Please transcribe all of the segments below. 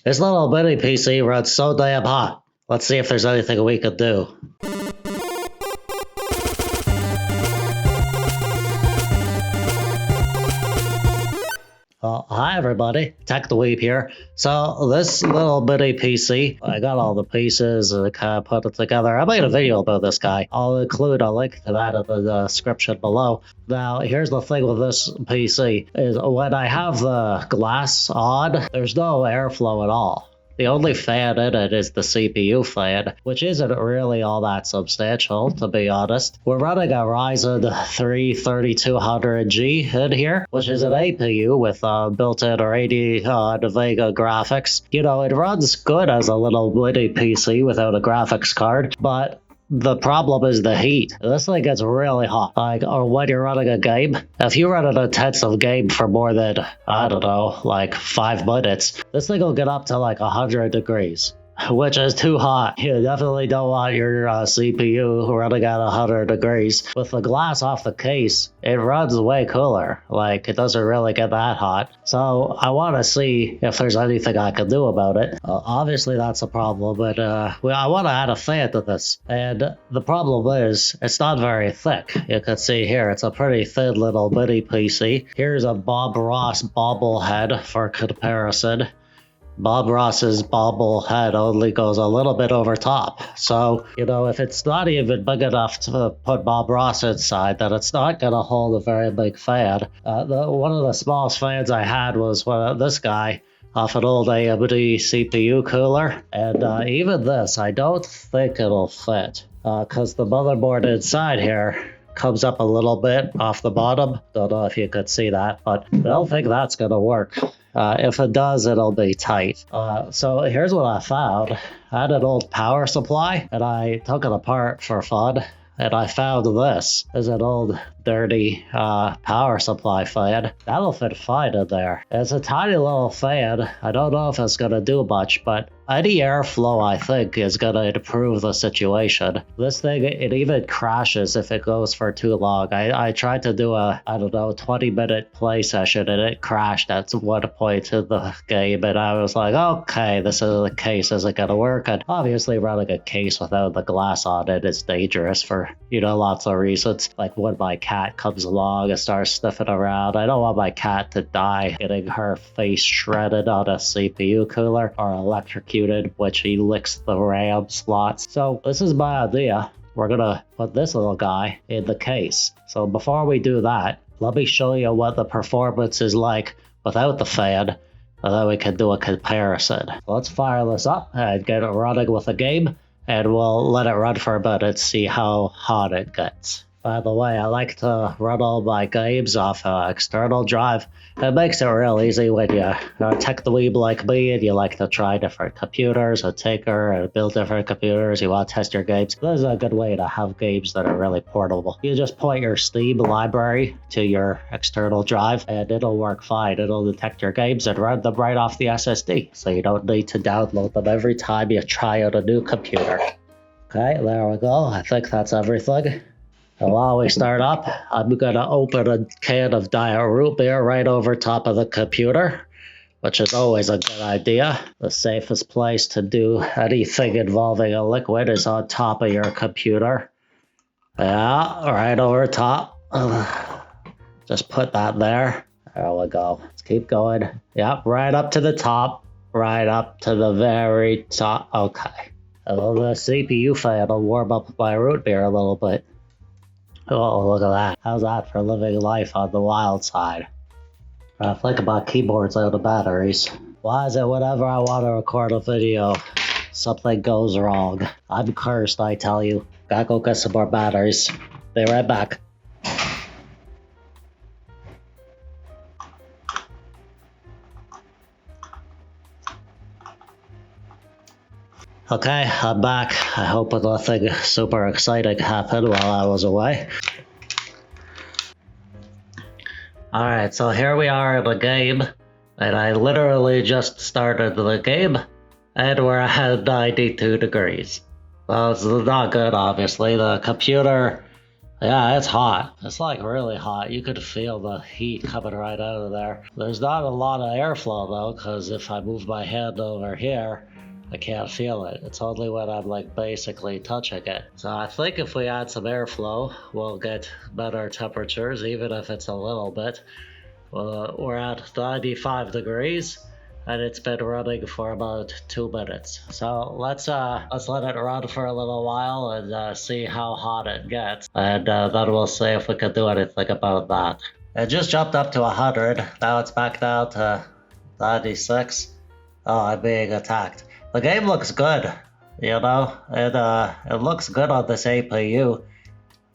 This little bitty PC runs so damn hot. Let's see if there's anything we could do. Hi everybody, TechDweeb here. So this little bitty PC, I got all the pieces and kind of put it together. I made a video about this guy. I'll include a link to that in the description below. Now here's the thing with this PC, is when I have the glass on, there's no airflow at all. The only fan in it is the CPU fan, which isn't really all that substantial, to be honest. We're running a Ryzen 3 3200G in here, which is an APU with built-in Radeon Vega graphics. You know, it runs good as a little mini PC without a graphics card, but the problem is the heat. This thing gets really hot. Or when you're running a game, if you run an intensive game for more than, I don't know, like 5 minutes, this thing will get up to like 100 degrees. Which is too hot. You definitely don't want your CPU running at 100 degrees. With the glass off the case, it runs way cooler. Like, it doesn't really get that hot. So I want to see if there's anything I can do about it. Obviously that's a problem, but I want to add a fan to this. And the problem is, it's not very thick. You can see here, it's a pretty thin little mini PC. Here's a Bob Ross bobblehead for comparison. Bob Ross's bobblehead only goes a little bit over top. So, you know, if it's not even big enough to put Bob Ross inside, then it's not going to hold a very big fan. One of the smallest fans I had was this guy off an old AMD CPU cooler. And even this, I don't think it'll fit. Because the motherboard inside here comes up a little bit off the bottom. Don't know if you could see that, but I don't think that's going to work. If it does, it'll be tight. So here's what I found. I had an old power supply, and I took it apart for fun, and I found this. Is an old dirty power supply fan. That'll fit fine in there. It's a tiny little fan. I don't know if it's going to do much, but any airflow, I think, is going to improve the situation. This thing, it even crashes if it goes for too long. I tried to do a, I don't know, 20-minute play session, and it crashed at one point in the game, and I was like, okay, this is the case isn't going to work. And obviously running a case without the glass on it is dangerous for, you know, lots of reasons. Like when my cat comes along and starts sniffing around, I don't want my cat to die getting her face shredded on a CPU cooler or electrocuted, which he licks the RAM slots. So this is my idea. We're gonna put this little guy in the case. So before we do that, let me show you what the performance is like without the fan, and then we can do a comparison. Let's fire this up and get it running with a game, and we'll let it run for a bit and see how hot it gets. By the way, I like to run all my games off an external drive. It makes it real easy when you're a tech dweeb like me and you like to try different computers and tinker and build different computers. You want to test your games. This is a good way to have games that are really portable. You just point your Steam library to your external drive and it'll work fine. It'll detect your games and run them right off the SSD. So you don't need to download them every time you try out a new computer. Okay, there we go. I think that's everything. And while we start up, I'm going to open a can of Diet Root Beer right over top of the computer, which is always a good idea. The safest place to do anything involving a liquid is on top of your computer. Yeah, right over top. Just put that there. There we go. Let's keep going. Yep, right up to the top. Right up to the very top. Okay. And then the CPU fan will warm up my root beer a little bit. Oh, look at that. How's that for living life on the wild side? I think about keyboards out of batteries. Why is it whenever I want to record a video, something goes wrong? I'm cursed, I tell you. Gotta go get some more batteries. Be right back. Okay, I'm back. I hope nothing super exciting happened while I was away. Alright, so here we are in the game, and I literally just started the game, and we're at 92 degrees. Well, it's not good, obviously. The computer Yeah, it's hot. It's like really hot. You could feel the heat coming right out of there. There's not a lot of airflow though, because if I move my hand over here, I can't feel it. It's only when I'm like basically touching it. So I think if we add some airflow, we'll get better temperatures, even if it's a little bit. We're at 95 degrees. And it's been running for about 2 minutes. So let's let it run for a little while and see how hot it gets. And then we'll see if we can do anything about that. It just jumped up to 100. Now it's back down to 96. Oh, I'm being attacked. The game looks good, you know? It looks good on this APU.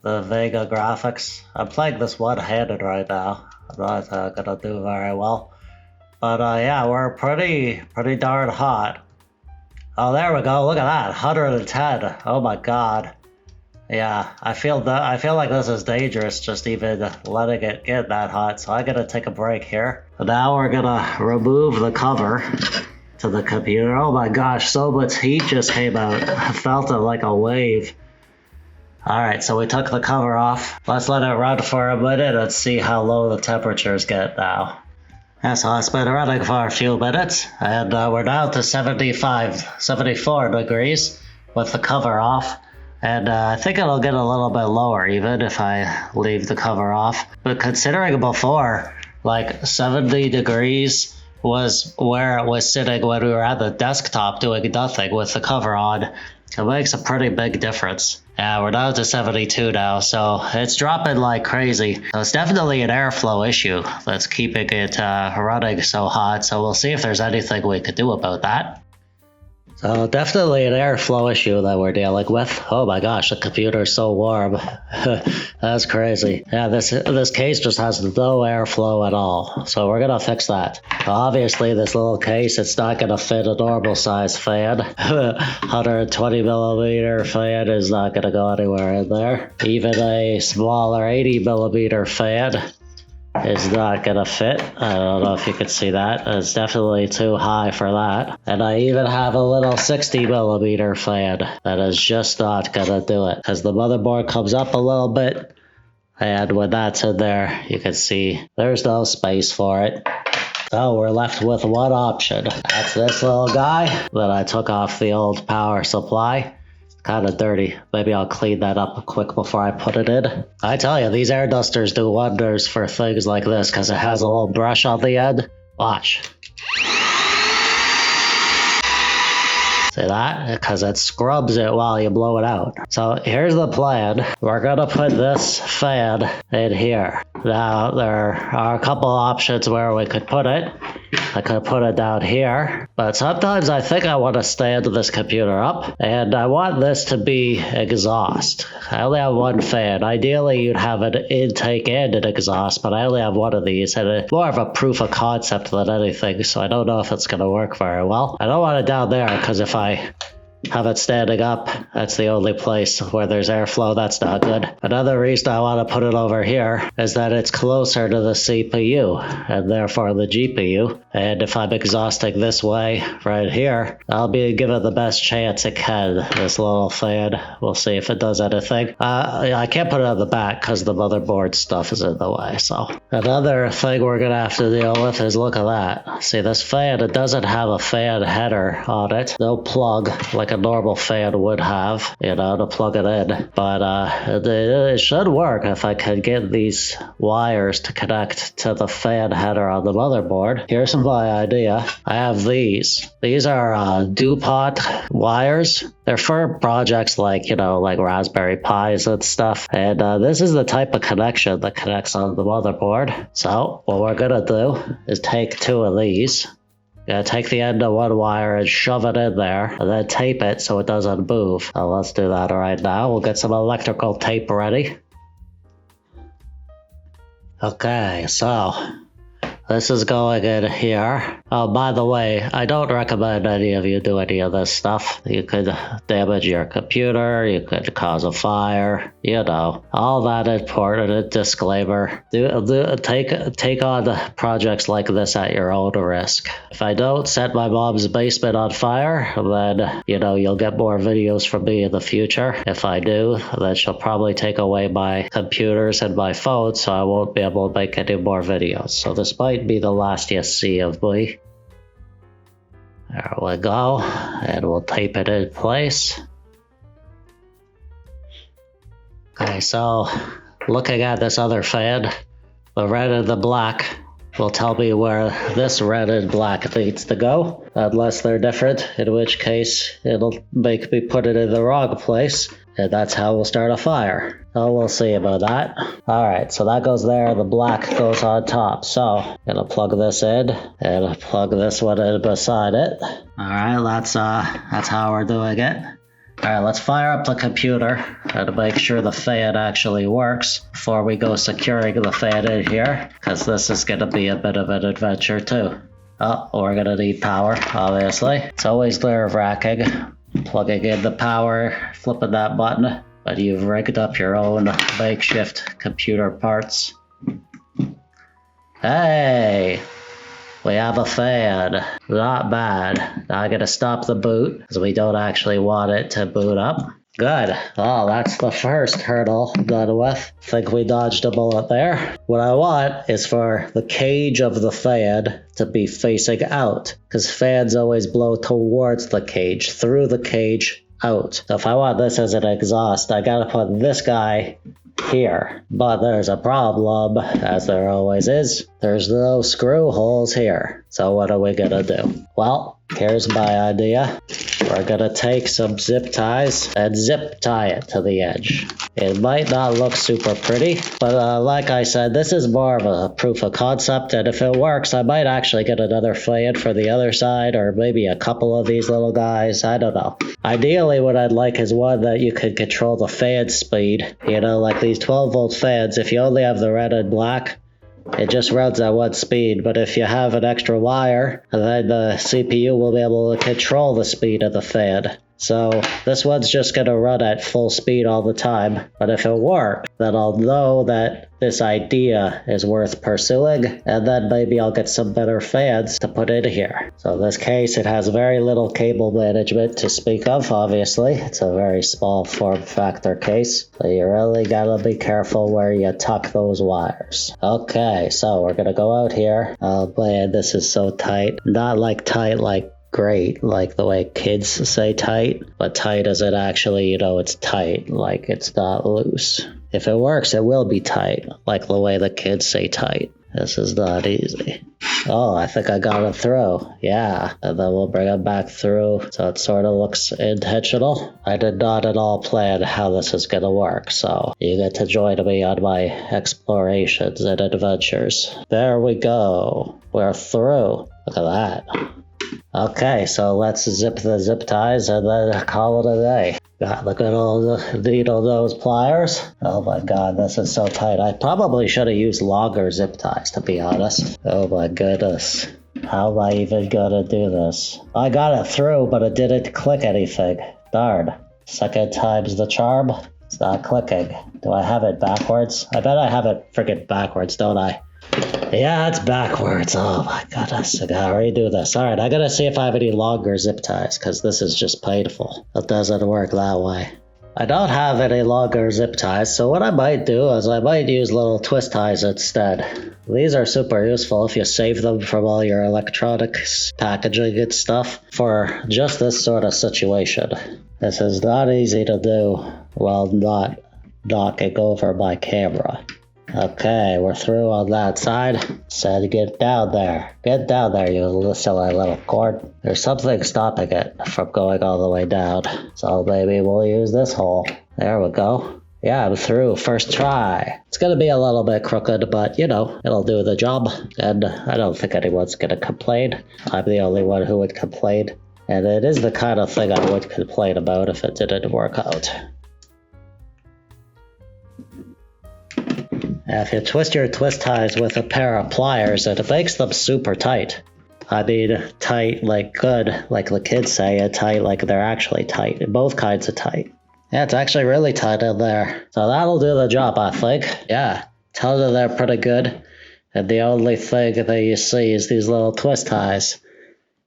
The Vega graphics. I'm playing this one-handed right now. I'm not gonna do very well. But yeah, we're pretty darn hot. Oh, there we go. Look at that, 110. Oh my god. Yeah, I feel like this is dangerous, just even letting it get that hot. So I'm gonna take a break here. Now we're gonna remove the cover to the computer. Oh my gosh, so much heat just came out. I felt it like a wave. All right, so we took the cover off. Let's let it run for a minute and see how low the temperatures get now. Yeah, so it's been running for a few minutes, and we're down to 74 degrees with the cover off. And I think it'll get a little bit lower even if I leave the cover off. But considering before, like 70 degrees was where it was sitting when we were at the desktop doing nothing with the cover on, it makes a pretty big difference. Yeah, we're down to 72 now, so it's dropping like crazy. So it's definitely an airflow issue that's keeping it running so hot, so we'll see if there's anything we could do about that. So definitely an airflow issue that we're dealing with. Oh my gosh, the computer's so warm. That's crazy. Yeah, this case just has no airflow at all. So we're gonna fix that. Obviously, this little case, it's not gonna fit a normal size fan. 120 millimeter fan is not gonna go anywhere in there. Even a smaller 80 millimeter fan is not gonna fit. I don't know if you can see that. It's definitely too high for that. And I even have a little 60 millimeter fan that is just not gonna do it because the motherboard comes up a little bit, and when that's in there, you can see there's no space for it. So we're left with one option. That's this little guy that I took off the old power supply. Kind of dirty. Maybe I'll clean that up quick before I put it in. I tell you, these air dusters do wonders for things like this because it has a little brush on the end. Watch. See that? Because it scrubs it while you blow it out. So here's the plan. We're gonna put this fan in here. Now there are a couple options where we could put it. I could put it down here, but sometimes I think I want to stand this computer up, and I want this to be exhaust. I only have one fan. Ideally, you'd have an intake and an exhaust, but I only have one of these, and it's more of a proof of concept than anything, so I don't know if it's going to work very well. I don't want it down there, because if I have it standing up, that's the only place where there's airflow. That's not good. Another reason I want to put it over here is that it's closer to the CPU and therefore the GPU. And if I'm exhausting this way right here, I'll be given the best chance it can. This little fan, we'll see if it does anything. I can't put it on the back because the motherboard stuff is in the way. So another thing we're gonna have to deal with is look at that. See, this fan, it doesn't have a fan header on it. No plug like a normal fan would have, you know, to plug it in. But it should work if I could get these wires to connect to the fan header on the motherboard. Here's my idea. I have these. These are DuPont wires. They're for projects like, you know, like Raspberry Pis and stuff. And this is the type of connection that connects on the motherboard. So what we're gonna do is take two of these. Take the end of one wire and shove it in there, and then tape it so it doesn't move. So let's do that right now. We'll get some electrical tape ready. Okay, so This is going in here. Oh, by the way, I don't recommend any of you do any of this stuff. You could damage your computer, you could cause a fire, you know, all that important disclaimer. Take on projects like this at your own risk. If I don't set my mom's basement on fire, then, you know, you'll get more videos from me in the future. If I do, then she'll probably take away my computers and my phone, so I won't be able to make any more videos. So this might be the last you see of me. There we go, and we'll tape it in place. Okay, so looking at this other fan, the red and the black will tell me where this red and black needs to go, unless they're different, in which case it'll make me put it in the wrong place, and that's how we'll start a fire. So we'll see about that. Alright, so that goes there, the black goes on top. So, I'm gonna plug this in, and plug this one in beside it. Alright, that's how we're doing it. Alright, let's fire up the computer and make sure the fan actually works before we go securing the fan in here, because this is going to be a bit of an adventure too. Oh, we're going to need power, obviously. It's always nerve-wracking plugging in the power, flipping that button, but you've rigged up your own makeshift computer parts. Hey! We have a fan. Not bad. Now I gotta stop the boot, because we don't actually want it to boot up. Good. Oh, that's the first hurdle done with. Think we dodged a bullet there. What I want is for the cage of the fan to be facing out, because fans always blow towards the cage, through the cage, out. So if I want this as an exhaust, I gotta put this guy here. But there's a problem, as there always is. There's no screw holes here. So what are we gonna do? Well, here's my idea. We're gonna take some zip ties and zip tie it to the edge. It might not look super pretty, but like I said, this is more of a proof of concept, and if it works, I might actually get another fan for the other side, or maybe a couple of these little guys, I don't know. Ideally, what I'd like is one that you could control the fan speed, you know, like these 12-volt fans. If you only have the red and black, it just runs at one speed, but if you have an extra wire, then the CPU will be able to control the speed of the fan. So this one's just going to run at full speed all the time, but if it works, then I'll know that this idea is worth pursuing, and then maybe I'll get some better fans to put in here. So in this case, it has very little cable management to speak of, obviously. It's a very small form factor case, so you really gotta be careful where you tuck those wires. Okay, so we're gonna go out here. Oh man, this is so tight. Not like tight like great, like the way kids say tight, but tight as it actually, you know, it's tight, like it's not loose. If it works, it will be tight, like the way the kids say tight. This is not easy. Oh, I think I got it through. Yeah, and then we'll bring it back through so it sort of looks intentional. I did not at all plan how this is going to work, so you get to join me on my explorations and adventures. There we go. We're through. Look at that. Okay, so let's zip the zip ties and then call it a day. Got the good old needle nose pliers. Oh my god, this is so tight. I probably should have used longer zip ties, to be honest. Oh my goodness. How am I even gonna do this? I got it through, but it didn't click anything. Darn. Second time's the charm. It's not clicking. Do I have it backwards? I bet I have it freaking backwards, don't I? Yeah, it's backwards. Oh my goodness, I gotta redo this. Alright, I gotta see if I have any longer zip ties, because this is just painful. It doesn't work that way. I don't have any longer zip ties, so what I might do is I might use little twist ties instead. These are super useful if you save them from all your electronics, packaging and stuff, for just this sort of situation. This is not easy to do while not knocking over my camera. Okay, we're through on that side. Said get down there. Get down there, you silly little cord. There's something stopping it from going all the way down. So maybe we'll use this hole. There we go. Yeah, I'm through. First try. It's gonna be a little bit crooked, but you know, it'll do the job. And I don't think anyone's gonna complain. I'm the only one who would complain. And it is the kind of thing I would complain about if it didn't work out. If you twist your twist ties with a pair of pliers, it makes them super tight. I mean, tight like good, like the kids say, and tight like they're actually tight. Both kinds of tight. Yeah, it's actually really tight in there. So that'll do the job, I think. Yeah, tells you they're pretty good. And the only thing that you see is these little twist ties.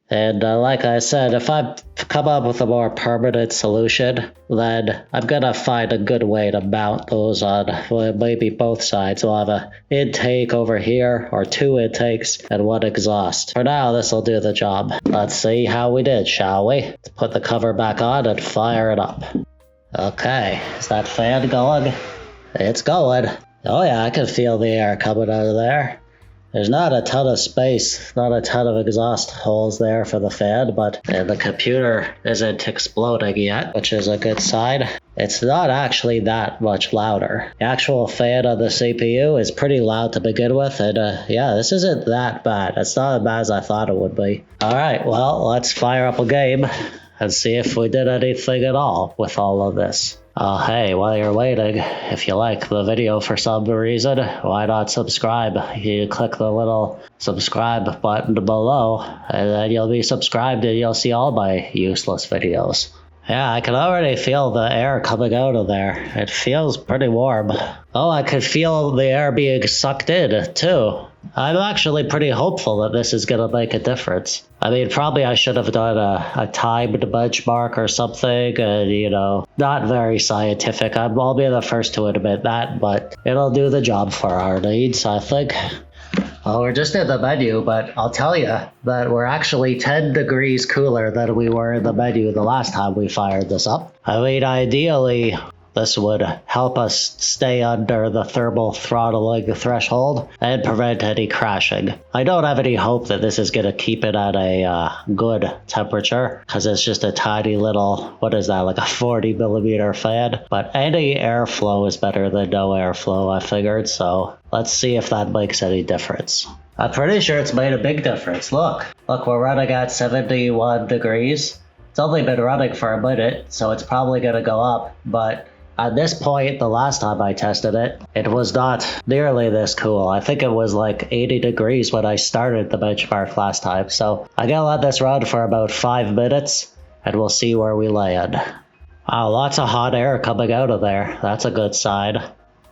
And like I said, if I come up with a more permanent solution, then I'm gonna find a good way to mount those on well, maybe both sides. We'll have an intake over here, or 2 intakes, and 1 exhaust. For now, this will do the job. Let's see how we did, shall we? Let's put the cover back on and fire it up. Okay, is that fan going? It's going. Oh yeah, I can feel the air coming out of there. There's not a ton of space, not a ton of exhaust holes there for the fan, but the computer isn't exploding yet, which is a good sign. It's not actually that much louder. The actual fan on the CPU is pretty loud to begin with, and yeah, this isn't that bad. It's not as bad as I thought it would be. Alright, well, let's fire up a game and see if we did anything at all with all of this. Hey, while you're waiting, if you like the video for some reason, why not subscribe? You click the little subscribe button below, and then you'll be subscribed and you'll see all my useless videos. Yeah, I can already feel the air coming out of there. It feels pretty warm. Oh, I could feel the air being sucked in, too. I'm actually pretty hopeful that this is going to make a difference. I mean, probably I should have done a timed benchmark or something, and, you know, not very scientific. I'll be the first to admit that, but it'll do the job for our needs, I think. Well, we're just in the menu, but I'll tell you that we're actually 10 degrees cooler than we were in the menu the last time we fired this up. I mean, ideally, this would help us stay under the thermal throttling threshold and prevent any crashing. I don't have any hope that this is going to keep it at a good temperature, because it's just a tiny little, what is that, like a 40mm fan? But any airflow is better than no airflow, I figured, so let's see if that makes any difference. I'm pretty sure it's made a big difference. Look, we're running at 71 degrees. It's only been running for a minute, so it's probably going to go up, but at this point, the last time I tested it, it was not nearly this cool. I think it was like 80 degrees when I started the benchmark last time. So I'm gonna let this run for about 5 minutes and we'll see where we land. Wow, lots of hot air coming out of there. That's a good sign.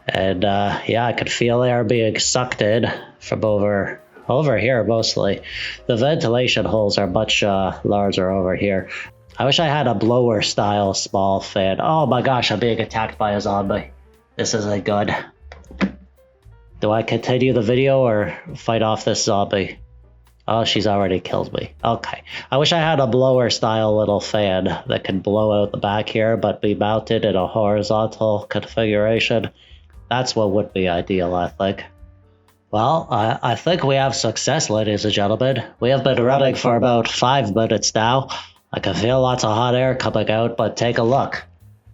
And yeah, I could feel air being sucked in from over here mostly. The ventilation holes are much larger over here. I wish I had a blower style small fan. Oh my gosh, I'm being attacked by a zombie. This isn't good. Do I continue the video or fight off this zombie? Oh, she's already killed me. Okay. I wish I had a blower style little fan that could blow out the back here but be mounted in a horizontal configuration. That's what would be ideal, I think. Well, I think we have success, ladies and gentlemen. We have been running for about 5 minutes now. I can feel lots of hot air coming out, but take a look.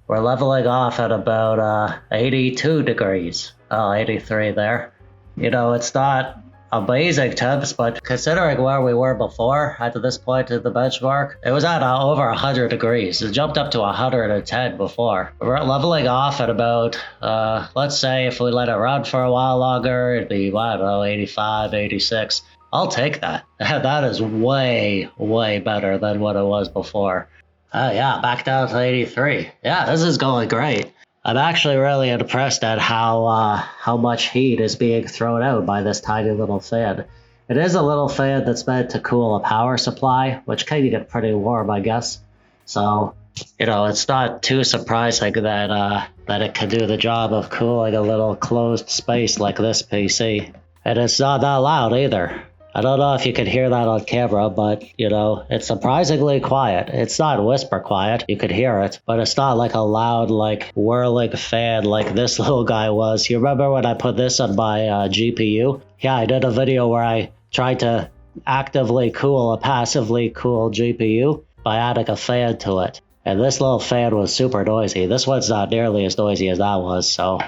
We're leveling off at about 82 degrees. Oh, 83 there. You know, it's not amazing temps, but considering where we were before, at this point in the benchmark, it was at over 100 degrees. It jumped up to 110 before. We're leveling off at about, let's say if we let it run for a while longer, it'd be, I don't know, 85, 86. I'll take that. That is way, way better than what it was before. Oh yeah, back down to 83. Yeah, this is going great. I'm actually really impressed at how much heat is being thrown out by this tiny little fan. It is a little fan that's meant to cool a power supply, which can get pretty warm, I guess. So, you know, it's not too surprising that it can do the job of cooling a little closed space like this PC. And it's not that loud either. I don't know if you can hear that on camera, but, you know, it's surprisingly quiet. It's not whisper quiet. You could hear it, but it's not like a loud, like, whirling fan like this little guy was. You remember when I put this on my GPU? Yeah, I did a video where I tried to actively cool a passively cool GPU by adding a fan to it. And this little fan was super noisy. This one's not nearly as noisy as that was, so.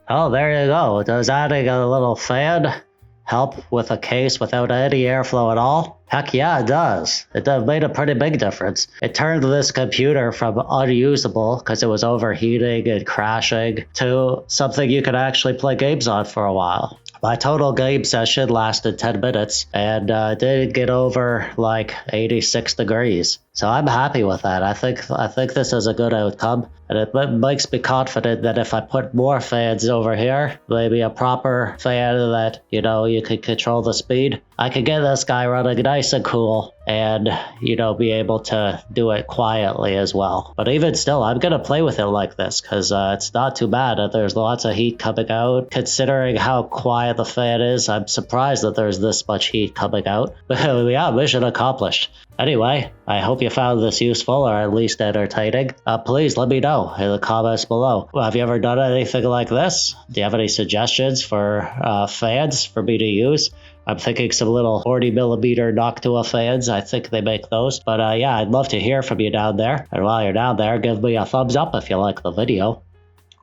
Oh, there you go. Does adding a little fan help with a case without any airflow at all? Heck yeah, it does. Made a pretty big difference. It turned this computer from unusable because it was overheating and crashing to something you could actually play games on for a while. My total game session lasted 10 minutes and didn't get over like 86 degrees. So I'm happy with that. I think this is a good outcome, and it makes me confident that if I put more fans over here, maybe a proper fan that, you know, you could control the speed, I could get this guy running nice and cool and, you know, be able to do it quietly as well. But even still, I'm going to play with it like this because it's not too bad. There's lots of heat coming out. Considering how quiet the fan is, I'm surprised that there's this much heat coming out. But yeah, mission accomplished. Anyway, I hope you found this useful or at least entertaining. Please let me know in the comments below. Well, have you ever done anything like this? Do you have any suggestions for fans for me to use? I'm thinking some little 40mm Noctua fans. I think they make those. But yeah, I'd love to hear from you down there. And while you're down there, give me a thumbs up if you like the video.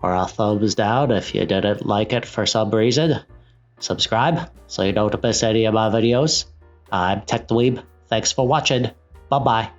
Or a thumbs down if you didn't like it for some reason. Subscribe so you don't miss any of my videos. I'm TechDweeb. Thanks for watching. Bye-bye.